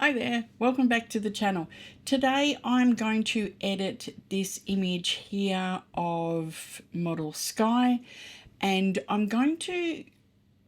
Hi there, welcome back to the channel. Today I'm going to edit this image here of model Skye, and I'm going to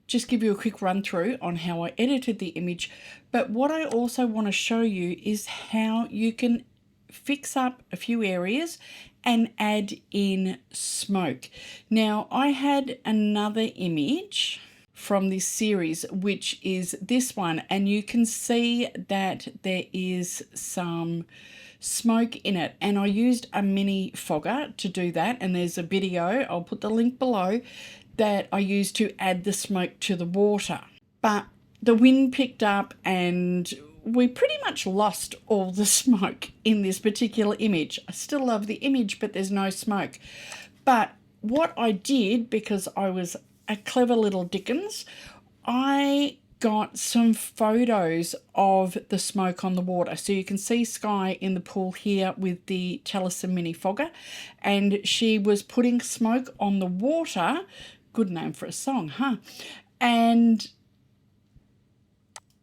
just give you a quick run through on how I edited the image, but what I also want to show you is how you can fix up a few areas and add in smoke. Now I had another image from this series, which is this one, and you can see that there is some smoke in it, and I used a mini fogger to do that, and there's a video, I'll put the link below, that I used to add the smoke to the water. But the wind picked up and we pretty much lost all the smoke in this particular image. I still love the image, but there's no smoke. But what I did, because I was a clever little Dickens, I got some photos of the smoke on the water. So you can see Skye in the pool here with the Telesin mini fogger, and she was putting smoke on the water. Good name for a song, huh? And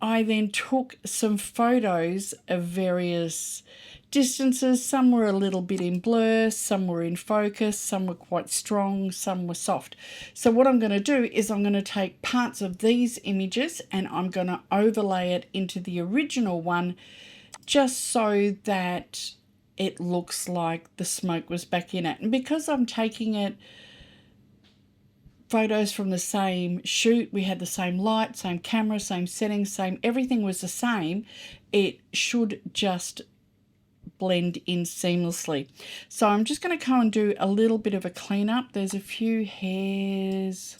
I then took some photos of various distances. Some were a little bit in blur, some were in focus, some were quite strong, some were soft. So what I'm going to do is I'm going to take parts of these images and I'm going to overlay it into the original one, just so that it looks like the smoke was back in it. And because I'm taking it photos from the same shoot, we had the same light, same camera, same settings, same, everything was the same, it should just blend in seamlessly. So I'm just going to go and do a little bit of a cleanup. There's a few hairs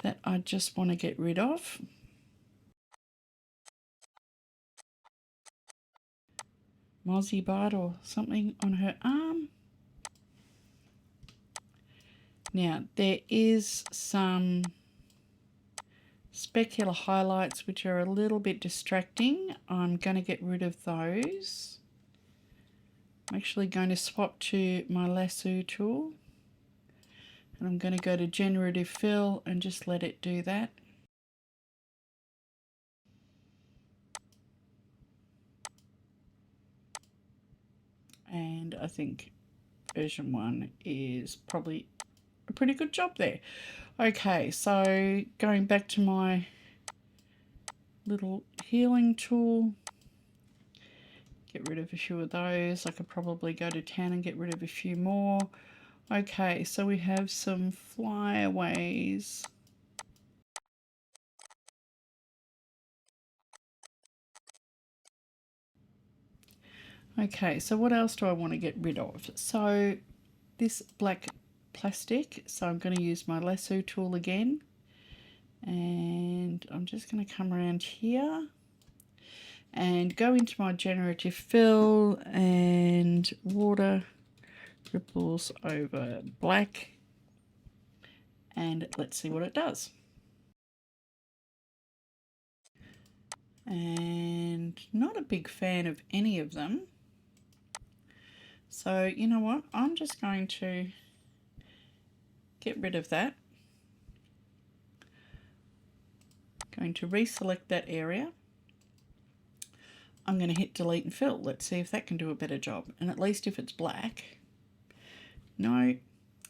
that I just want to get rid of. Mozzie bite or something on her arm. Now there is some specular highlights which are a little bit distracting. I'm going to get rid of those. I'm actually going to swap to my lasso tool, and I'm going to go to Generative Fill and just let it do that. And I think version 1 is probably a pretty good job there. Okay, so going back to my little healing tool, get rid of a few of those. I could probably go to 10 and get rid of a few more. Okay, so we have some flyaways. Okay, so what else do I want to get rid of? So this black plastic, so I'm going to use my lasso tool again, and I'm just going to come around here and go into my Generative Fill and water ripples over black, and let's see what it does. And not a big fan of any of them, so you know what, I'm just going to get rid of that. Going to reselect that area. I'm going to hit delete and fill. Let's see if that can do a better job. And at least if it's black. No,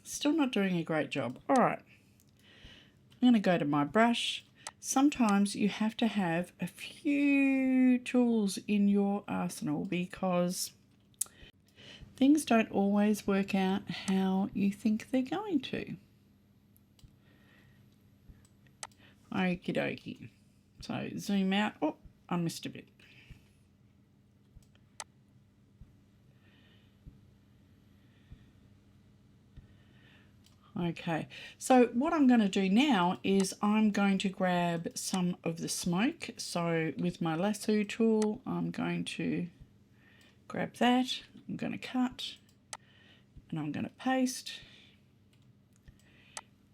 still not doing a great job. All right, I'm going to go to my brush. Sometimes you have to have a few tools in your arsenal because things don't always work out how you think they're going to. Okie dokie. So zoom out. Oh, I missed a bit. Okay, so what I'm going to do now is I'm going to grab some of the smoke. So with my lasso tool, I'm going to grab that. I'm going to cut and I'm going to paste.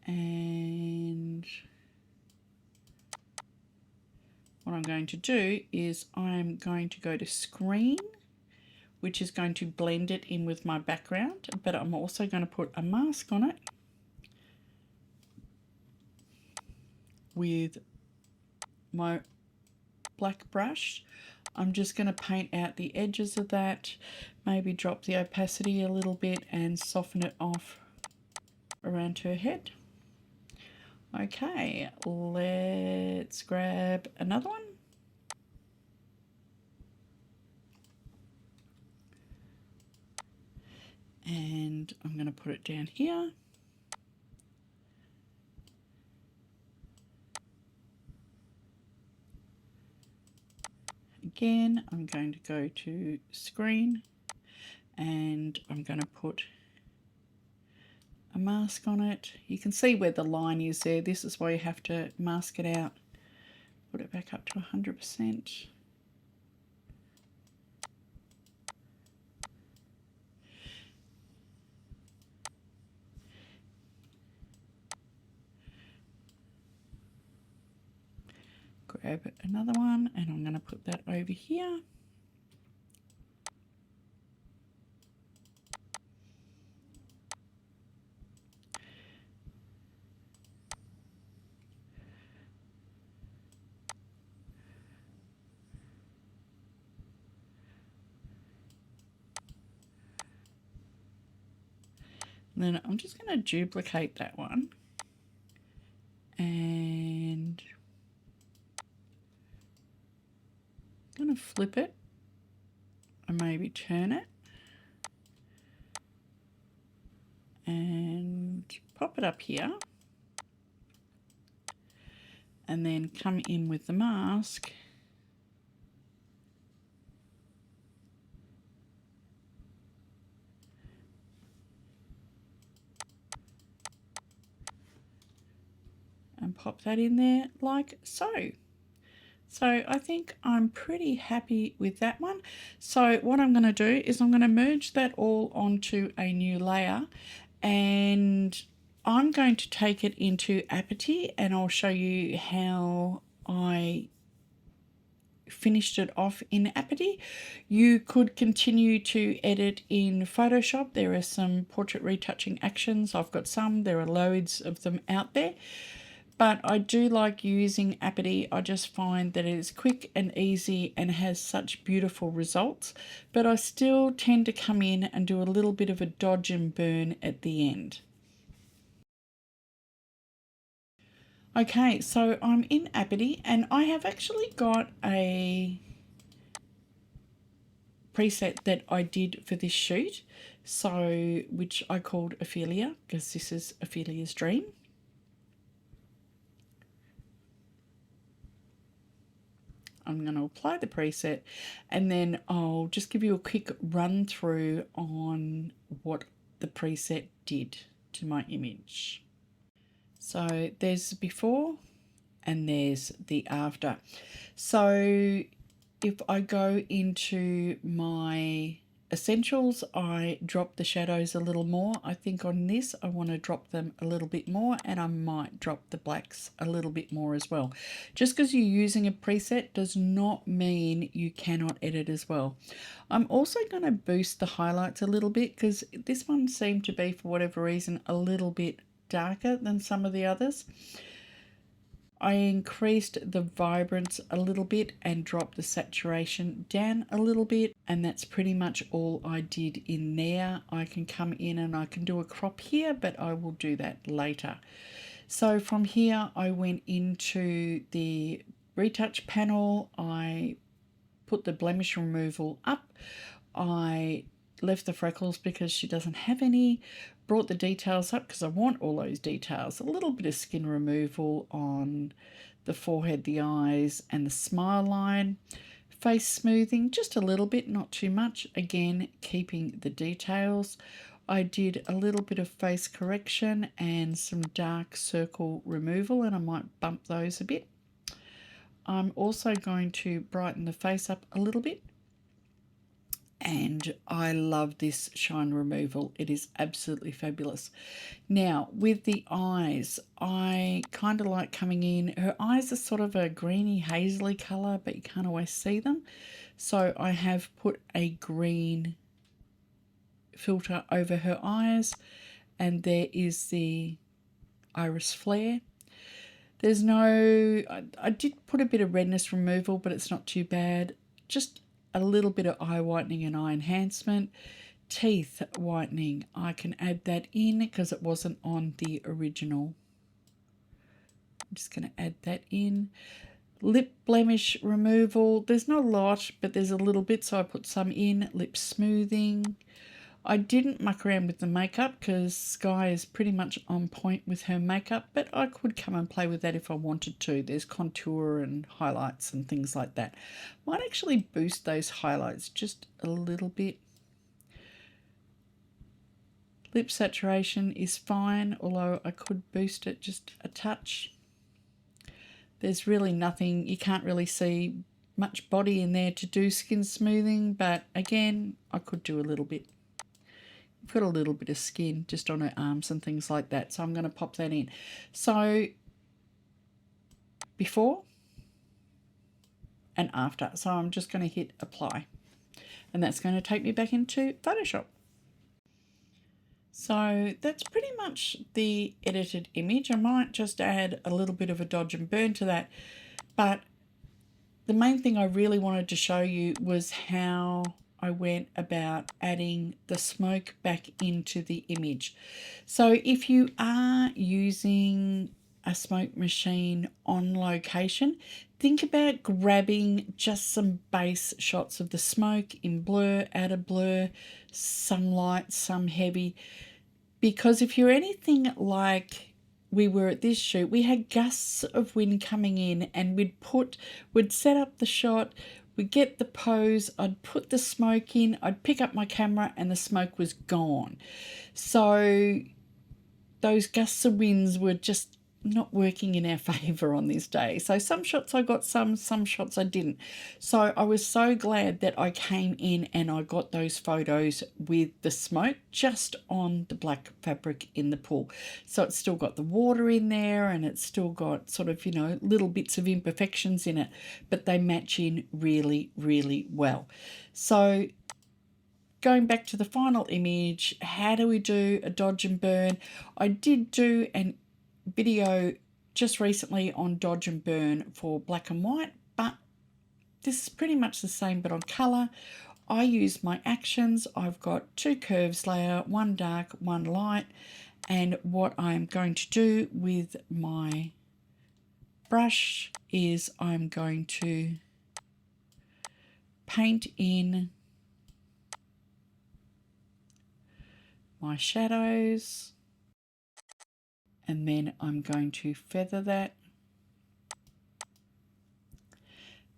And what I'm going to do is I'm going to go to screen, which is going to blend it in with my background, but I'm also going to put a mask on it with my black brush. I'm just going to paint out the edges of that, maybe drop the opacity a little bit and soften it off around her head. Okay, let's grab another one. And I'm going to put it down here. Again, I'm going to go to screen and I'm going to put a mask on it. You can see where the line is there. This is why you have to mask it out. Put it back up to 100%. Grab another one and I'm going to put that over here. And then I'm just going to duplicate that one and I'm going to flip it and maybe turn it and pop it up here and then come in with the mask and pop that in there like so. So I think I'm pretty happy with that one. So what I'm going to do is I'm going to merge that all onto a new layer and I'm going to take it into Aperty and I'll show you how I finished it off in Aperty. You could continue to edit in Photoshop. There are some portrait retouching actions. I've got some, there are loads of them out there. But I do like using Aperty. I just find that it is quick and easy and has such beautiful results. But I still tend to come in and do a little bit of a dodge and burn at the end. Okay, so I'm in Aperty and I have actually got a preset that I did for this shoot, so which I called Ophelia because this is Ophelia's dream. I'm going to apply the preset and then I'll just give you a quick run through on what the preset did to my image. So there's before and there's the after. So if I go into my essentials, I drop the shadows a little more. I think on this I want to drop them a little bit more and I might drop the blacks a little bit more as well. Just because you're using a preset does not mean you cannot edit as well. I'm also going to boost the highlights a little bit because this one seemed to be, for whatever reason, a little bit darker than some of the others. I increased the vibrance a little bit and dropped the saturation down a little bit, and that's pretty much all I did in there. I can come in and I can do a crop here, but I will do that later. So from here I went into the retouch panel, I put the blemish removal up, I left the freckles because she doesn't have any, brought the details up because I want all those details, a little bit of skin removal on the forehead, the eyes and the smile line, face smoothing just a little bit, not too much, again keeping the details. I did a little bit of face correction and some dark circle removal and I might bump those a bit. I'm also going to brighten the face up a little bit. And I love this shine removal. It is absolutely fabulous. Now with the eyes, I kind of like coming in. Her eyes are sort of a greeny hazily colour, but you can't always see them. So I have put a green filter over her eyes, and there is the iris flare. There's no, I did put a bit of redness removal, but it's not too bad. just a little bit of eye whitening and eye enhancement. Teeth whitening, I can add that in because it wasn't on the original. I'm just going to add that in. Lip blemish removal, there's not a lot, but there's a little bit, so I put some in. Lip smoothing. I didn't muck around with the makeup because Skye is pretty much on point with her makeup, but I could come and play with that if I wanted to. There's contour and highlights and things like that. Might actually boost those highlights just a little bit. Lip saturation is fine, although I could boost it just a touch. There's really nothing, you can't really see much body in there to do skin smoothing, but again, I could do a little bit. I've got a little bit of skin just on her arms and things like that, so I'm going to pop that in. So before and after, so I'm just going to hit apply, and that's going to take me back into Photoshop. So that's pretty much the edited image. I might just add a little bit of a dodge and burn to that, but the main thing I really wanted to show you was how I went about adding the smoke back into the image. So if you are using a smoke machine on location, think about grabbing just some base shots of the smoke in blur, out of blur, some light, some heavy, because if you're anything like we were at this shoot, we had gusts of wind coming in, and we'd set up the shot, we'd get the pose, I'd put the smoke in, I'd pick up my camera and the smoke was gone. So those gusts of winds were just not working in our favour on this day. So some shots I got some shots I didn't. So I was so glad that I came in and I got those photos with the smoke just on the black fabric in the pool. So it's still got the water in there, and it's still got sort of, you know, little bits of imperfections in it, but they match in really, really well. So going back to the final image, how do we do a dodge and burn? I did do an video just recently on dodge and burn for black and white, but this is pretty much the same but on color. I use my actions. I've got 2 curves layer, 1 dark, 1 light, and what I'm going to do with my brush is I'm going to paint in my shadows, and then I'm going to feather that.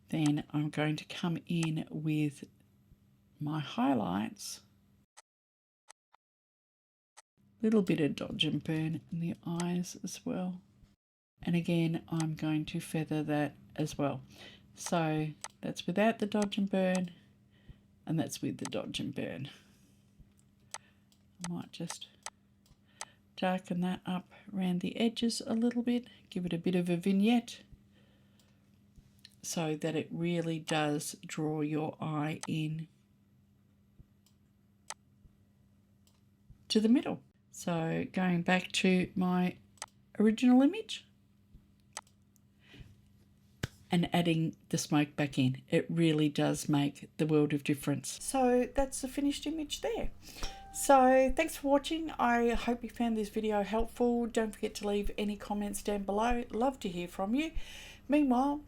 Then I'm going to come in with my highlights, little bit of dodge and burn in the eyes as well. And again, I'm going to feather that as well. So that's without the dodge and burn, and that's with the dodge and burn. I might just darken that up around the edges a little bit, give it a bit of a vignette so that it really does draw your eye in to the middle. So going back to my original image and adding the smoke back in, it really does make the world of difference. So that's the finished image there. So thanks for watching. I hope you found this video helpful. Don't forget to leave any comments down below. Love to hear from you. Meanwhile,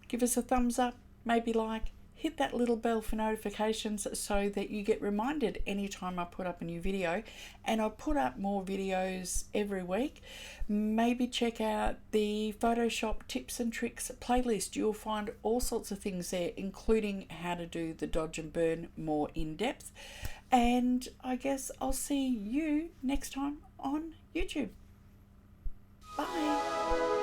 give us a thumbs up, maybe like, hit that little bell for notifications so that you get reminded anytime I put up a new video. And I put up more videos every week. Maybe check out the Photoshop tips and tricks playlist. You'll find all sorts of things there, including how to do the dodge and burn more in depth. And I guess I'll see you next time on YouTube. Bye.